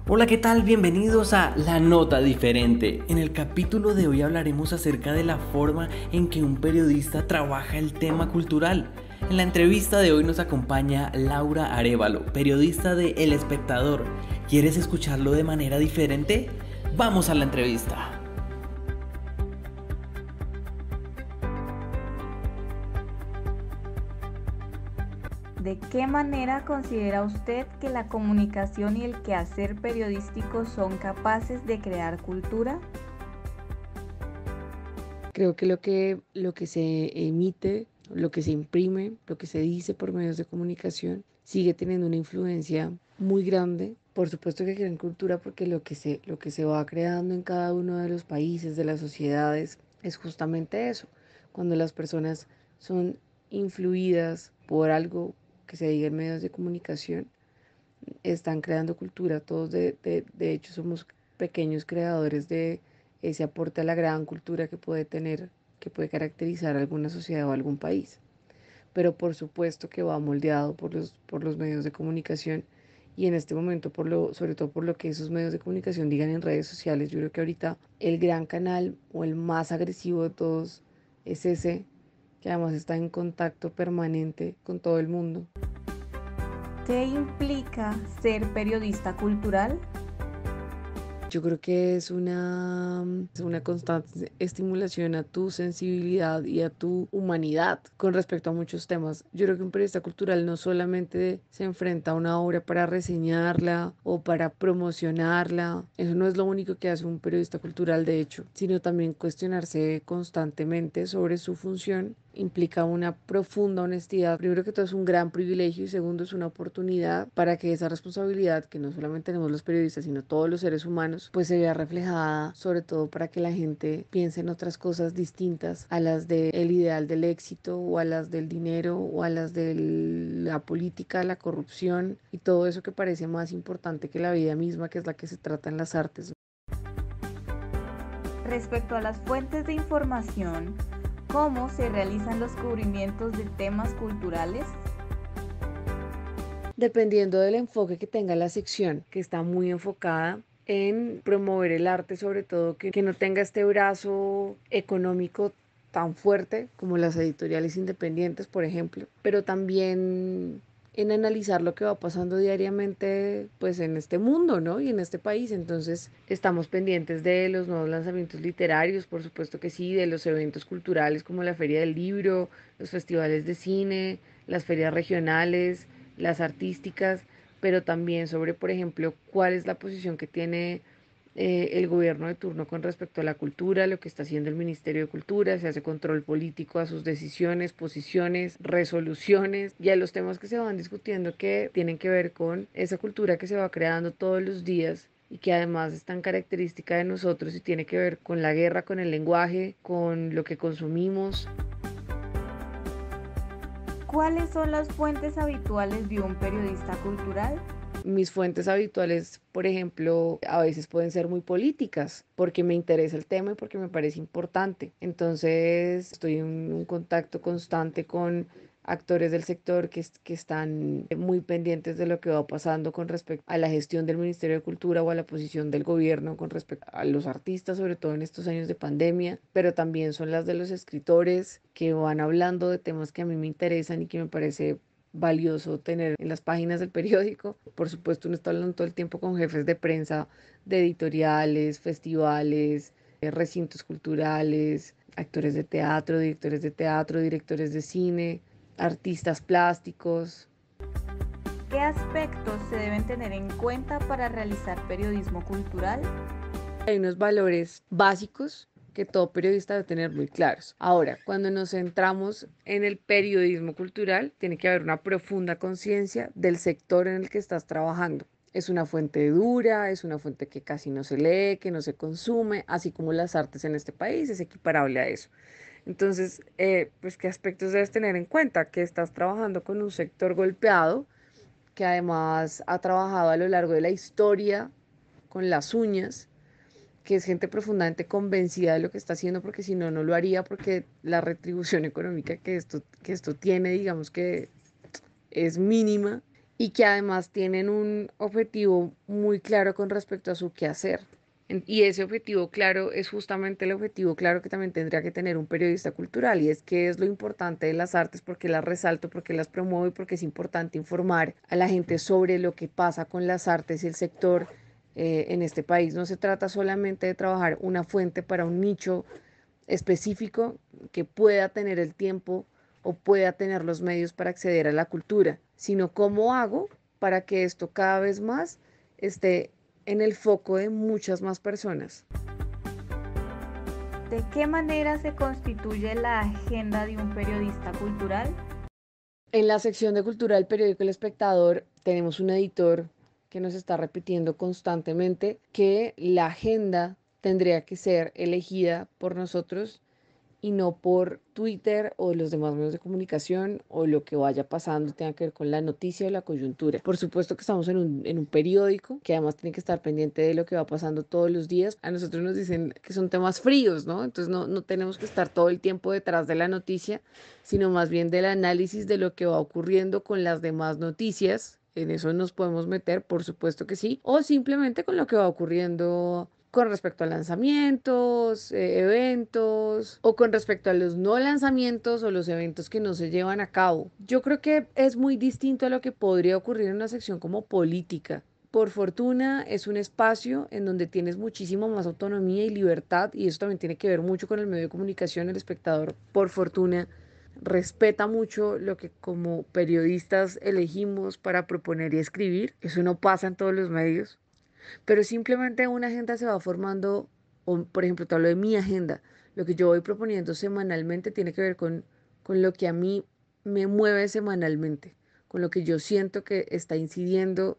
Hola, ¿qué tal? Bienvenidos a La Nota Diferente. En el capítulo de hoy hablaremos acerca de la forma en que un periodista trabaja el tema cultural. En la entrevista de hoy nos acompaña Laura Arévalo, periodista de El Espectador. ¿Quieres escucharlo de manera diferente? Vamos a la entrevista. ¿De qué manera considera usted que la comunicación y el quehacer periodístico son capaces de crear cultura? Creo que lo que se emite, lo que se imprime, lo que se dice por medios de comunicación sigue teniendo una influencia muy grande. Por supuesto que crean cultura porque lo que se va creando en cada uno de los países, de las sociedades, es justamente eso. Cuando las personas son influidas por algo que se diga en medios de comunicación, están creando cultura. Todos de hecho somos pequeños creadores de ese aporte a la gran cultura que puede tener, que puede caracterizar a alguna sociedad o algún país. Pero por supuesto que va moldeado por los medios de comunicación y en este momento sobre todo por lo que esos medios de comunicación digan en redes sociales. Yo creo que ahorita el gran canal o el más agresivo de todos es ese, que además está en contacto permanente con todo el mundo. ¿Qué implica ser periodista cultural? Yo creo que es una constante estimulación a tu sensibilidad y a tu humanidad con respecto a muchos temas. Yo creo que un periodista cultural no solamente se enfrenta a una obra para reseñarla o para promocionarla, eso no es lo único que hace un periodista cultural de hecho, sino también cuestionarse constantemente sobre su función implica una profunda honestidad. Primero que todo es un gran privilegio y segundo es una oportunidad para que esa responsabilidad que no solamente tenemos los periodistas, sino todos los seres humanos, pues se vea reflejada, sobre todo para que la gente piense en otras cosas distintas a las del ideal del éxito o a las del dinero o a las de la política, la corrupción y todo eso que parece más importante que la vida misma, que es la que se trata en las artes. Respecto a las fuentes de información, ¿cómo se realizan los cubrimientos de temas culturales? Dependiendo del enfoque que tenga la sección, que está muy enfocada en promover el arte, sobre todo que no tenga este brazo económico tan fuerte como las editoriales independientes, por ejemplo, pero también en analizar lo que va pasando diariamente pues en este mundo, ¿no? Y en este país. Entonces estamos pendientes de los nuevos lanzamientos literarios, por supuesto que sí, de los eventos culturales como la Feria del Libro, los festivales de cine, las ferias regionales, las artísticas, pero también sobre, por ejemplo, cuál es la posición que tiene el gobierno de turno con respecto a la cultura, lo que está haciendo el Ministerio de Cultura, se hace control político a sus decisiones, posiciones, resoluciones y a los temas que se van discutiendo que tienen que ver con esa cultura que se va creando todos los días y que además es tan característica de nosotros y tiene que ver con la guerra, con el lenguaje, con lo que consumimos. ¿Cuáles son las fuentes habituales de un periodista cultural? Mis fuentes habituales, por ejemplo, a veces pueden ser muy políticas, porque me interesa el tema y porque me parece importante. Entonces, estoy en un contacto constante con actores del sector que están muy pendientes de lo que va pasando con respecto a la gestión del Ministerio de Cultura o a la posición del gobierno con respecto a los artistas, sobre todo en estos años de pandemia, pero también son las de los escritores que van hablando de temas que a mí me interesan y que me parece valioso tener en las páginas del periódico. Por supuesto, uno está hablando todo el tiempo con jefes de prensa, de editoriales, festivales, recintos culturales, actores de teatro, directores de teatro, directores de cine, artistas plásticos. ¿Qué aspectos se deben tener en cuenta para realizar periodismo cultural? Hay unos valores básicos que todo periodista debe tener muy claros. Ahora, cuando nos centramos en el periodismo cultural, tiene que haber una profunda conciencia del sector en el que estás trabajando. Es una fuente dura, es una fuente que casi no se lee, que no se consume, así como las artes en este país, es equiparable a eso. Entonces, pues, ¿qué aspectos debes tener en cuenta? Que estás trabajando con un sector golpeado, que además ha trabajado a lo largo de la historia con las uñas, que es gente profundamente convencida de lo que está haciendo, porque si no, no lo haría, porque la retribución económica que esto tiene, digamos que es mínima, y que además tienen un objetivo muy claro con respecto a su quehacer. Y ese objetivo claro es justamente el objetivo claro que también tendría que tener un periodista cultural, y es qué es lo importante de las artes, por qué las resalto, por qué las promuevo y por qué es importante informar a la gente sobre lo que pasa con las artes y el sector en este país. No se trata solamente de trabajar una fuente para un nicho específico que pueda tener el tiempo o pueda tener los medios para acceder a la cultura, sino cómo hago para que esto cada vez más esté en el foco de muchas más personas. ¿De qué manera se constituye la agenda de un periodista cultural? En la sección de cultura del periódico El Espectador tenemos un editor que nos está repitiendo constantemente que la agenda tendría que ser elegida por nosotros y no por Twitter o los demás medios de comunicación o lo que vaya pasando tenga que ver con la noticia o la coyuntura. Por supuesto que estamos en un periódico que además tiene que estar pendiente de lo que va pasando todos los días. A nosotros nos dicen que son temas fríos, ¿no? Entonces no tenemos que estar todo el tiempo detrás de la noticia, sino más bien del análisis de lo que va ocurriendo con las demás noticias. En eso nos podemos meter, por supuesto que sí, o simplemente con lo que va ocurriendo con respecto a lanzamientos, eventos, o con respecto a los no lanzamientos o los eventos que no se llevan a cabo. Yo creo que es muy distinto a lo que podría ocurrir en una sección como política. Por fortuna es un espacio en donde tienes muchísima más autonomía y libertad, y eso también tiene que ver mucho con el medio de comunicación. El Espectador, por fortuna, respeta mucho lo que como periodistas elegimos para proponer y escribir. Eso no pasa en todos los medios. Pero simplemente una agenda se va formando, o por ejemplo, te hablo de mi agenda, lo que yo voy proponiendo semanalmente tiene que ver con lo que a mí me mueve semanalmente, con lo que yo siento que está incidiendo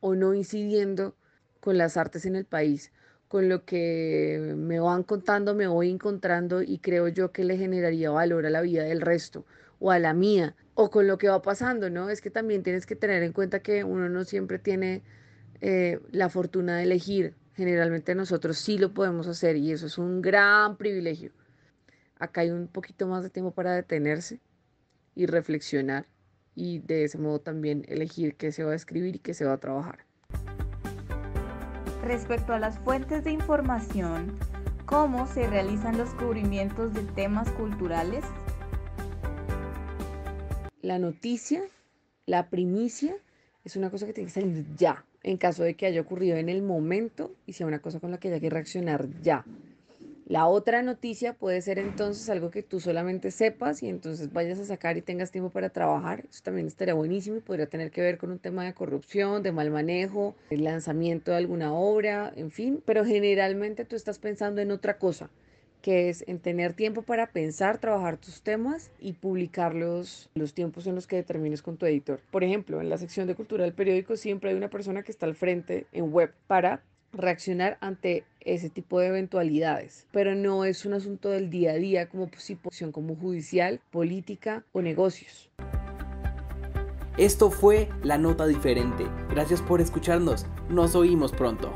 o no incidiendo con las artes en el país, con lo que me van contando, me voy encontrando y creo yo que le generaría valor a la vida del resto o a la mía, o con lo que va pasando, ¿no? Es que también tienes que tener en cuenta que uno no siempre tiene la fortuna de elegir. Generalmente nosotros sí lo podemos hacer y eso es un gran privilegio. Acá hay un poquito más de tiempo para detenerse y reflexionar, y de ese modo también elegir qué se va a escribir y qué se va a trabajar. Respecto a las fuentes de información, ¿cómo se realizan los cubrimientos de temas culturales? La noticia, la primicia, es una cosa que tiene que salir ya, en caso de que haya ocurrido en el momento y sea una cosa con la que haya que reaccionar ya. La otra noticia puede ser entonces algo que tú solamente sepas y entonces vayas a sacar y tengas tiempo para trabajar. Eso también estaría buenísimo y podría tener que ver con un tema de corrupción, de mal manejo, el lanzamiento de alguna obra, en fin. Pero generalmente tú estás pensando en otra cosa, que es en tener tiempo para pensar, trabajar tus temas y publicarlos los tiempos en los que determines con tu editor. Por ejemplo, en la sección de cultura del periódico siempre hay una persona que está al frente en web para reaccionar ante ese tipo de eventualidades, pero no es un asunto del día a día como posición como judicial, política o negocios. Esto fue La Nota Diferente. Gracias por escucharnos. Nos oímos pronto.